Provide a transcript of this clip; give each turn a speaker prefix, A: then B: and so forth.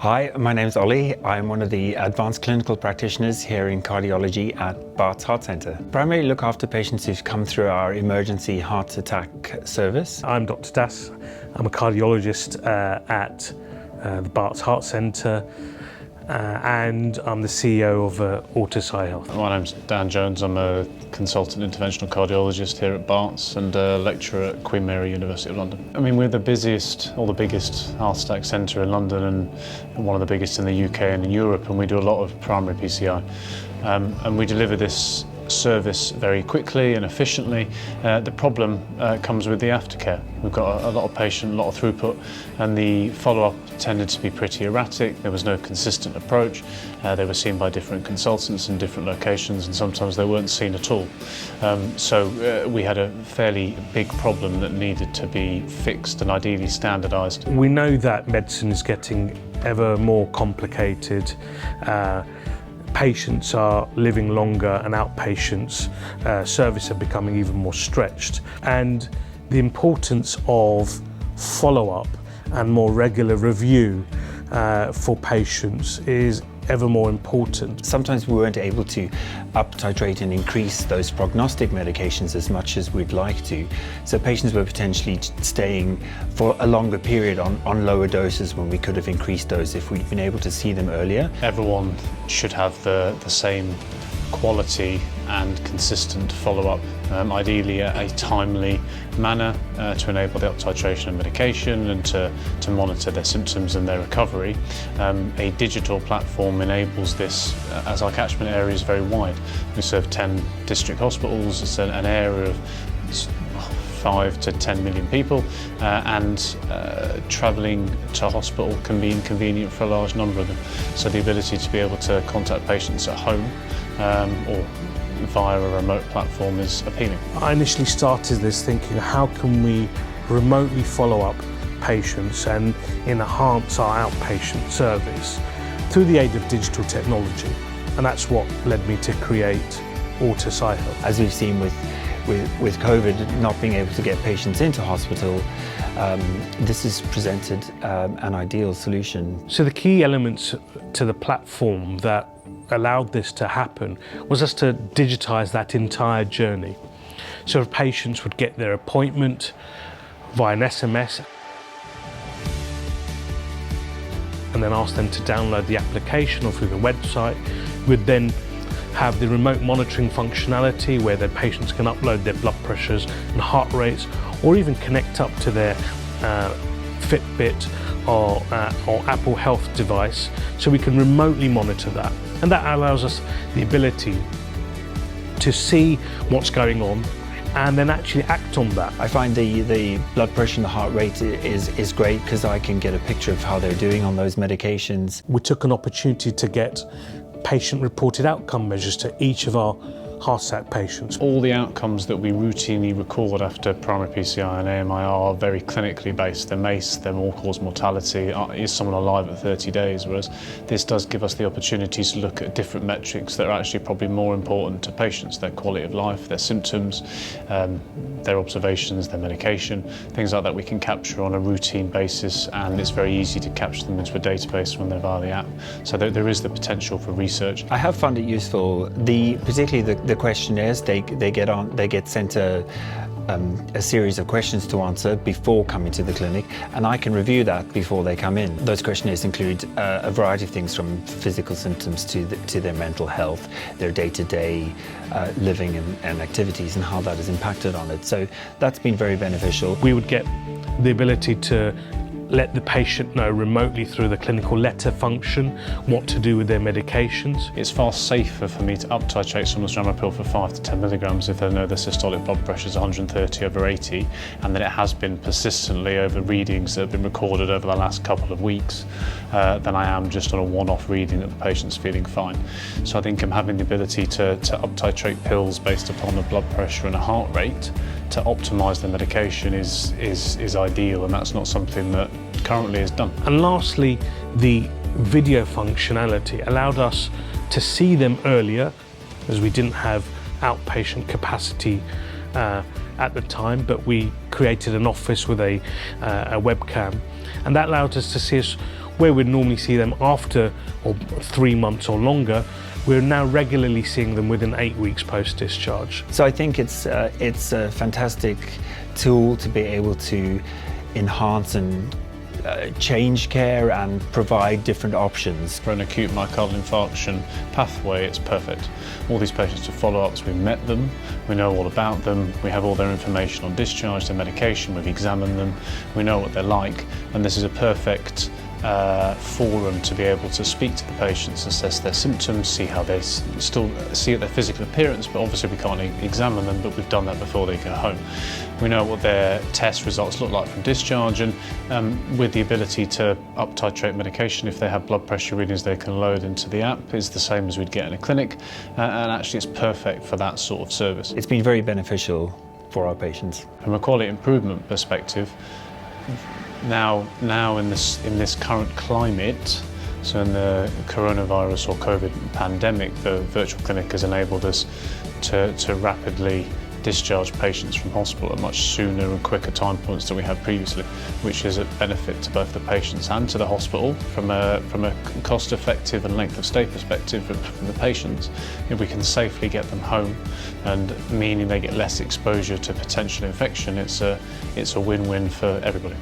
A: Hi, my name's Ollie. I'm one of the advanced clinical practitioners here in cardiology at Bart's Heart Centre. Primarily look after patients who've come through our emergency heart attack service.
B: I'm Dr. Das. I'm a cardiologist at the Bart's Heart Centre and I'm the CEO of Ortus iHealth.
C: My name's Dan Jones. I'm a consultant interventional cardiologist here at Bart's and a lecturer at Queen Mary University of London. I mean, we're the busiest, or the biggest heart attack centre in London and one of the biggest in the UK and in Europe, and we do a lot of primary PCI. And we deliver this service very quickly and efficiently. The problem comes with the aftercare. We've got a lot of patient, a lot of throughput, and the follow-up tended to be pretty erratic. There was no consistent approach. They were seen by different consultants in different locations, and sometimes they weren't seen at all. So we had a fairly big problem that needed to be fixed and ideally standardised.
B: We know that medicine is getting ever more complicated. Patients are living longer and outpatients service are becoming even more stretched, and the importance of follow-up and more regular review for patients is ever more important.
A: Sometimes we weren't able to up-titrate and increase those prognostic medications as much as we'd like to. So patients were potentially staying for a longer period on lower doses when we could have increased those if we'd been able to see them earlier.
C: Everyone should have the same quality and consistent follow-up, ideally a timely manner to enable the up-titration of medication and to monitor their symptoms and their recovery. A digital platform enables this as our catchment area is very wide. We serve 10 district hospitals. It's an area of 5 to 10 million people, and travelling to hospital can be inconvenient for a large number of them. So the ability to be able to contact patients at home or via a remote platform is appealing.
B: I initially started this thinking, how can we remotely follow up patients and enhance our outpatient service through the aid of digital technology? And that's what led me to create Ortus iHealth.
A: As we've seen with COVID not being able to get patients into hospital, this has presented an ideal solution.
B: So the key elements to the platform that allowed this to happen was us to digitise that entire journey. So if patients would get their appointment via an SMS and then ask them to download the application or through the website, we'd then have the remote monitoring functionality where their patients can upload their blood pressures and heart rates, or even connect up to their Fitbit or Apple Health device, so we can remotely monitor that. And that allows us the ability to see what's going on and then actually act on that.
A: I find the blood pressure and the heart rate is great because I can get a picture of how they're doing on those medications.
B: We took an opportunity to get patient-reported outcome measures to each of our heart attack patients.
C: All the outcomes that we routinely record after primary PCI and AMI are very clinically based. They're MACE, they're all-cause mortality, is someone alive at 30 days, whereas this does give us the opportunity to look at different metrics that are actually probably more important to patients, their quality of life, their symptoms, their observations, their medication, things like that we can capture on a routine basis, and it's very easy to capture them into a database when they're via the app. So there is the potential for research.
A: I have found it useful, particularly the questionnaires. They get sent a series of questions to answer before coming to the clinic, and I can review that before they come in. Those questionnaires include a variety of things from physical symptoms to their mental health, their day-to-day living and activities, and how that has impacted on it. So that's been very beneficial.
B: We would get the ability to let the patient know remotely through the clinical letter function what to do with their medications.
C: It's far safer for me to up-titrate someone's Ramapril for 5 to 10 milligrams if they know their systolic blood pressure is 130/80 and that it has been persistently over readings that have been recorded over the last couple of weeks than I am just on a one-off reading that the patient's feeling fine. So I think I'm having the ability to up-titrate pills based upon a blood pressure and a heart rate to optimise the medication is ideal, and that's not something that currently is done.
B: And lastly, the video functionality allowed us to see them earlier, as we didn't have outpatient capacity at the time, but we created an office with a webcam, and that allowed us to see us where we'd normally see them after or 3 months or longer, we're now regularly seeing them within 8 weeks post-discharge.
A: So I think it's a fantastic tool to be able to enhance and change care and provide different options.
C: For an acute myocardial infarction pathway, it's perfect. All these patients have follow-ups, we've met them, we know all about them, we have all their information on discharge, their medication, we've examined them, we know what they're like, and this is a perfect forum to be able to speak to the patients, assess their symptoms, see how they still see their physical appearance, but obviously we can't examine them, but we've done that before they go home. We know what their test results look like from discharge, and with the ability to up-titrate medication, if they have blood pressure readings they can load into the app, is the same as we'd get in a clinic, and actually it's perfect for that sort of service.
A: It's been very beneficial for our patients.
C: From a quality improvement perspective, now in this current climate, so in the coronavirus or COVID pandemic, the virtual clinic has enabled us to rapidly discharge patients from hospital at much sooner and quicker time points than we had previously, which is a benefit to both the patients and to the hospital from a cost-effective and length of stay perspective from the patients. If we can safely get them home, and meaning they get less exposure to potential infection, it's a win-win for everybody.